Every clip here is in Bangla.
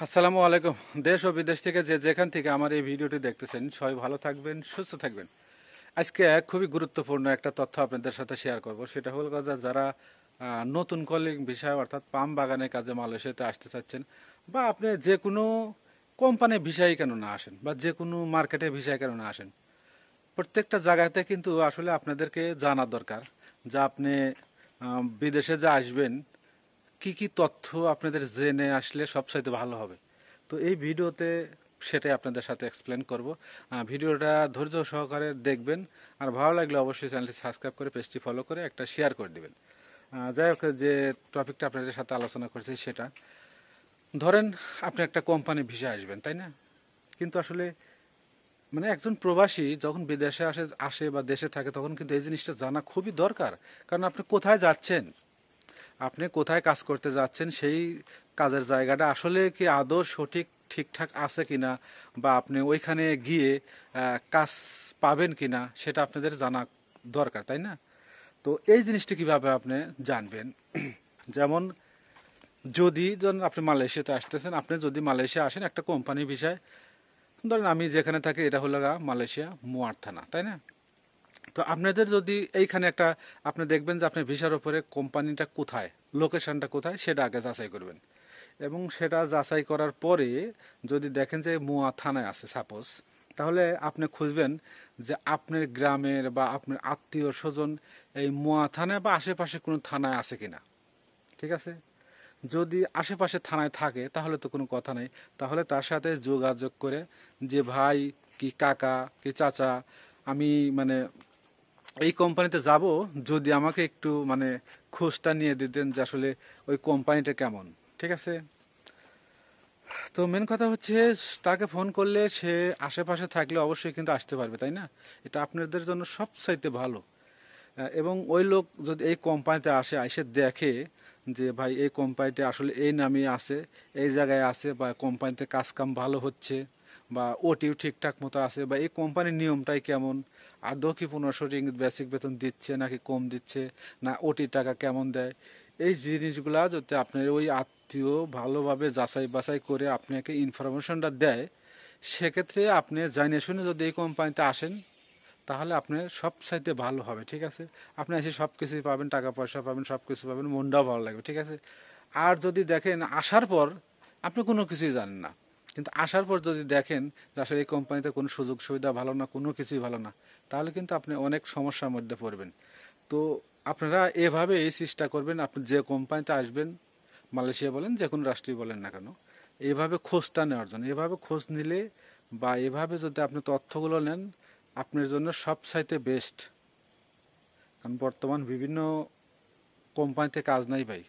আসসালামু আলাইকুম। দেশ ও বিদেশ থেকে যে যেখান থেকে আমার এই ভিডিওটি দেখতেছেন সবাই ভালো থাকবেন, সুস্থ থাকবেন। আজকে খুবই গুরুত্বপূর্ণ একটা তথ্য আপনাদের সাথে শেয়ার করব। সেটা হলো যারা নতুন কলিং ভিসা অর্থাৎ পাম বাগানের কাজে মালয়েশিয়াতে আসতে চাচ্ছেন, বা আপনি যে কোনো কোম্পানি ভিসায় কেন না আসেন, বা যে কোনো মার্কেটে ভিসায় কেন না আসেন, প্রত্যেকটা জায়গাতে কিন্তু আসলে আপনাদেরকে জানা দরকার যে আপনি বিদেশে যে আসবেন কি কি তথ্য আপনাদের জেনে আসলে সবচাইতে ভালো হবে। তো এই ভিডিওতে সেটাই আপনাদের সাথে এক্সপ্লেন করব। ভিডিওটা ধৈর্য সহকারে দেখবেন, আর ভালো লাগলে অবশ্যই চ্যানেলটি সাবস্ক্রাইব করে পেজটি ফলো করে একটা শেয়ার করে দিবেন। যাই হোক, যে টপিকটা আপনাদের সাথে আলোচনা করছি সেটা ধরেন আপনি একটা কোম্পানি ভিসা আসবেন, তাই না? কিন্তু আসলে মানে একজন প্রবাসী যখন বিদেশে আসে আসে বা দেশে থাকে তখন কিন্তু এই জিনিসটা জানা খুবই দরকার। কারণ আপনি কোথায় যাচ্ছেন, আপনি কোথায় কাজ করতে যাচ্ছেন, সেই কাজের জায়গাটা আসলে কি আদৌ সঠিক ঠিকঠাক আছে কিনা, বা আপনি ওইখানে গিয়ে কাজ পাবেন কিনা সেটা আপনাদের জানা দরকার, তাই না? তো এই জিনিসটা কিভাবে আপনি জানবেন? যেমন যদি ধরুন আপনি মালয়েশিয়াতে আসতেছেন, আপনি যদি মালয়েশিয়া আসেন একটা কোম্পানি ভিসায়, ধরেন আমি যেখানে থাকি এটা হলো মালয়েশিয়া মুয়ার থানা, তাই না? তো আপনাদের যদি এইখানে একটা আপনি দেখবেন যে আপনি ভিসার উপরে কোম্পানিটা কোথায়, লোকেশনটা কোথায় সেটা আগে যাচাই করবেন। এবং সেটা যাচাই করার পরে যদি দেখেন যে মুয়া থানায় আছে সাপোজ, তাহলে আপনি খুঁজবেন যে আপনার গ্রামের বা আপনার আত্মীয় স্বজন এই মুয়া থানায় বা আশেপাশে কোনো থানায় আছে কিনা। ঠিক আছে? যদি আশেপাশে থানায় থাকে তাহলে তো কোনো কথা নেই, তাহলে তার সাথে যোগাযোগ করে যে ভাই কি কাকা কি চাচা, আমি মানে এই কোম্পানিতে যাব, যদি আমাকে একটু মানে খোঁজটা নিয়ে দিতেন যে আসলে ওই কোম্পানিটা কেমন। ঠিক আছে? তো মেন কথা হচ্ছে তাকে ফোন করলে সে আশেপাশে থাকলে অবশ্যই কিন্তু আসতে পারবে, তাই না? এটা আপনাদের জন্য সবচাইতে ভালো। এবং ওই লোক যদি এই কোম্পানিতে আসে, এসে দেখে যে ভাই এই কোম্পানিতে আসলে এই নামে আছে, এই জায়গায় আছে, বা কোম্পানিতে কাজ কাম ভালো হচ্ছে, বা ওটিও ঠিকঠাক মতো আছে, বা এই কোম্পানির নিয়মটাই কেমন, আদৌ কি 1500 রিঙ্গিত বেসিক বেতন দিচ্ছে নাকি কম দিচ্ছে, না ওটি টাকা কেমন দেয়, এই জিনিসগুলা যদি আপনার ওই আত্মীয় ভালোভাবে যাচাই বাছাই করে আপনাকে ইনফরমেশনটা দেয়, সেক্ষেত্রে আপনি জানিয়ে শুনে যদি এই কোম্পানিতে আসেন তাহলে আপনার সব চাইতে ভালো হবে। ঠিক আছে? আপনি এসে সব কিছুই পাবেন, টাকা পয়সা পাবেন, সব কিছু পাবেন, মনটাও ভালো লাগবে। ঠিক আছে? আর যদি দেখেন আসার পর আপনি কোনো কিছুই জানেন না, কিন্তু আসার পর যদি দেখেন যে আসলে এই কোম্পানিতে কোনো সুযোগ সুবিধা ভালো না, কোনো কিছুই ভালো না, তাহলে কিন্তু আপনি অনেক সমস্যার মধ্যে পড়বেন। তো আপনারা এভাবে এই চেষ্টা করবেন, আপনি যে কোম্পানিতে আসবেন, মালয়েশিয়া বলেন যে কোনো রাষ্ট্রই বলেন না কেন, এভাবে খোঁজটা নেওয়ার জন্য, এভাবে খোঁজ নিলে বা এভাবে যদি আপনি তথ্যগুলো নেন আপনার জন্য সবচাইতে বেস্ট। কারণ বর্তমান বিভিন্ন কোম্পানিতে কাজ নাই ভাই,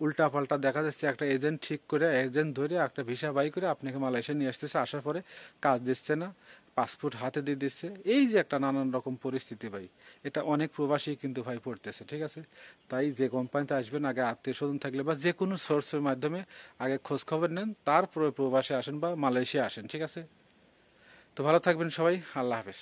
উল্টা পাল্টা দেখা যাচ্ছে একটা এজেন্ট ঠিক করে, এজেন্ট ধরে একটা ভিসা বাই করে আপনাকে মালয়েশিয়া নিয়ে আসতেছে, আসার পরে কাজ দিচ্ছে না, পাসপোর্ট হাতে দিয়ে দিচ্ছে, এই যে একটা নানান রকম পরিস্থিতি ভাই, এটা অনেক প্রবাসী কিন্তু ভাই পড়তেছে। ঠিক আছে? তাই যে কোম্পানিতে আসবেন আগে আত্মীয় স্বজন থাকলে বা যে কোনো সোর্সের মাধ্যমে আগে খোঁজ খবর নেন, তারপরে প্রবাসে আসেন বা মালয়েশিয়া আসেন। ঠিক আছে? তো ভালো থাকবেন সবাই, আল্লাহ হাফেজ।